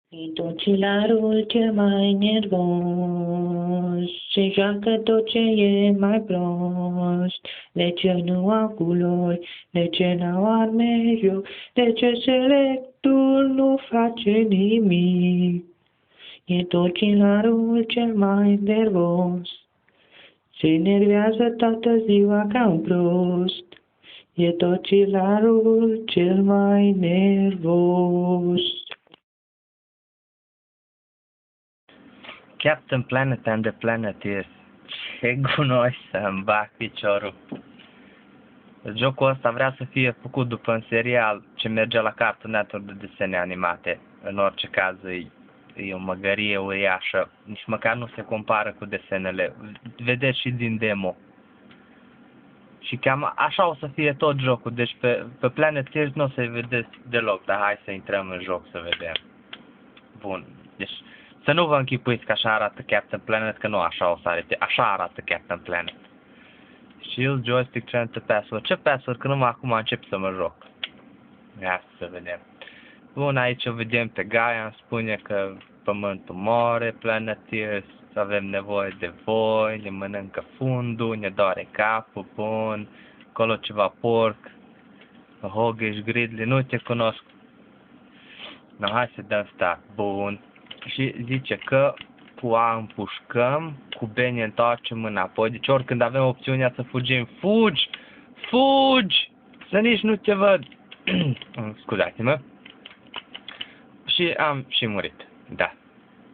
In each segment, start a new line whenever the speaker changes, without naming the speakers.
E tocilarul cel mai nervos se joacă tot ce e mai prost. De ce nu au culori, de ce n-au arme joc, de ce selectul nu face nimic? E tocilarul cel mai nervos, se enervează toată ziua ca un prost. E tocilarul cel mai nervos.
Captain Planet and the Planeteers. Ce gunoi să-mi bag piciorul. Jocul ăsta vrea să fie făcut după un serial ce merge la Cartoon Network de desene animate. În orice caz e o măgărie uriașă. Nici măcar nu se compară cu desenele. Vedeți și din demo. Și cam așa o să fie tot jocul. Deci pe Planeteers nu o să-i vedeți deloc. Dar hai să intrăm în joc să vedem. Bun. Deci să nu vă închipuiți că așa arată Captain Planet, că nu așa o să arate. Așa arată Captain Planet. Shield, joystick, change password. Ce password? Că numai acum încep să mă joc. Ia să vedem. Bun, aici o vedem pe Gaia. Îmi spune că pământul moare, Planeteers. Avem nevoie de voi, ne mănâncă fundul, ne doare capul, bun. Acolo ceva porc. Hoggish, Gridley, nu te cunosc. No, hai să dăm start. Bun. Și zice că cu A împușcăm, cu B ne întoarcem înapoi. Deci oricând avem opțiunea să fugim, fugi! Fugi! Să nici nu te văd. Scuzați-mă. Și am și murit. Da.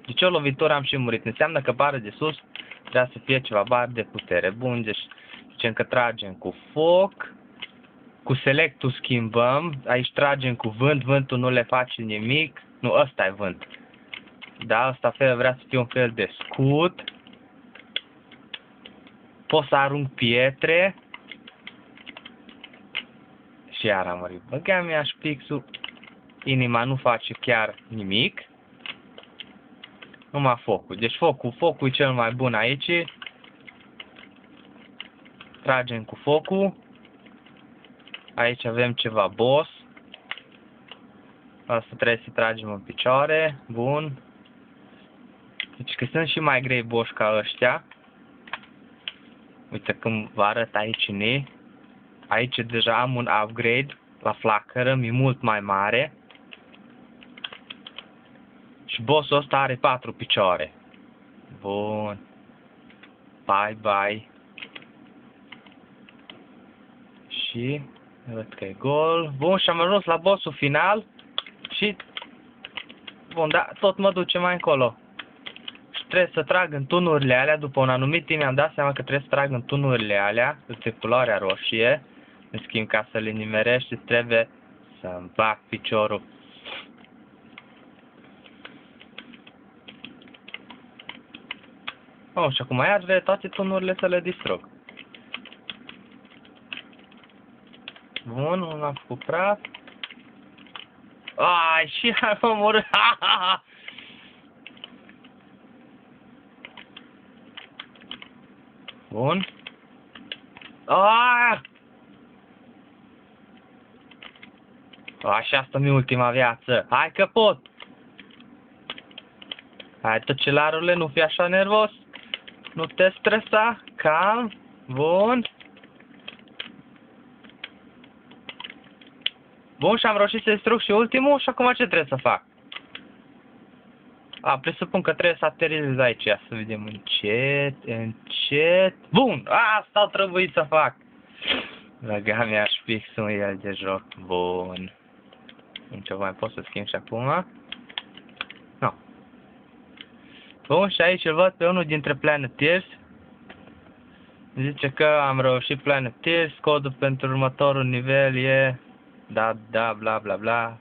Deci o lovitură am și murit. Înseamnă că bară de sus trebuie să fie ceva bară de putere. Bun, deci zicem că tragem cu foc. Cu selectul schimbăm. Aici tragem cu vânt. Vântul nu le face nimic. Nu, ăsta e vânt. Da, ăsta vrea să fie un fel de scut. Pot să arunc pietre. Și iar am murit. Băgam mi-aș pixul. Inima nu face chiar nimic. Numai focul. Deci focul e cel mai bun aici. Tragem cu focul. Aici avem ceva boss. Asta trebuie să tragem în picioare. Bun. Deci că sunt și mai grei boși ca ăștia. Uite cum vă arăt aici ne. Aici deja am un upgrade la flacără, mi mult mai mare. Și bossul ăsta are 4 picioare. Bun. Bye bye. Și văd că e gol. Bun, și am ajuns la bossul final. Și bun, da, tot mă duce mai încolo. Și trebuie să trag în tunurile alea. După un anumit timp mi-am dat seama că trebuie să trag în tunurile alea de culoarea roșie. În schimb, ca să le nimerești, trebuie să-mi bag piciorul. Oh, și acum iar vrea toate tunurile să le distrug. Bun, unul am făcut praf. Ai, și am omorât. Bun. Așa asta mi ultima viață. Hai că pot. Hai, tăcelarule, nu fi așa nervos. Nu te stresa. Calm. Bun. Bun, și am reușit să distrug și ultimul. Și acum ce trebuie să fac? Presupun că trebuie să aterizez aici. Ia să vedem încet, încet. Bun! Asta a trebuit să fac. Băga mi-aș pixul el de joc. Bun. Nici mai pot să schimb și acum. Nu. Bun, și aici îl văd pe unul dintre Planeteers. Zice că am reușit Planeteers. Codul pentru următorul nivel e... Da, bla, bla, bla.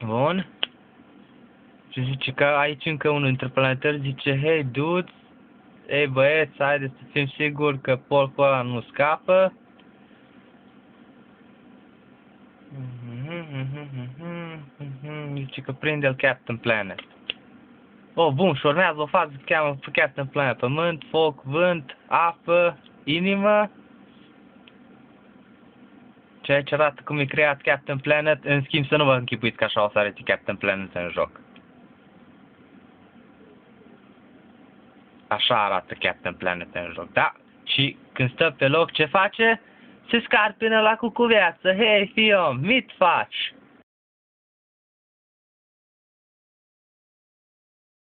Bun. Și zice că aici încă unul dintre Planeteers zice: Hey, dudes, ei băieți, haideți să fim siguri că porcul ăla nu scapă. Zice că prinde-l Captain Planet. Oh, bun, și urmează o fază că cheamă Captain Planet. Pământ, foc, vânt, apă, inimă. ceea ce arată cum e creat Captain Planet, în schimb să nu vă închipuiți că așa o să arăte Captain Planet în joc. Așa arată Captain Planet în joc, da? Și când stă pe loc, ce face? Se scarpină la cucuviață. Hei, fii om, mit faci?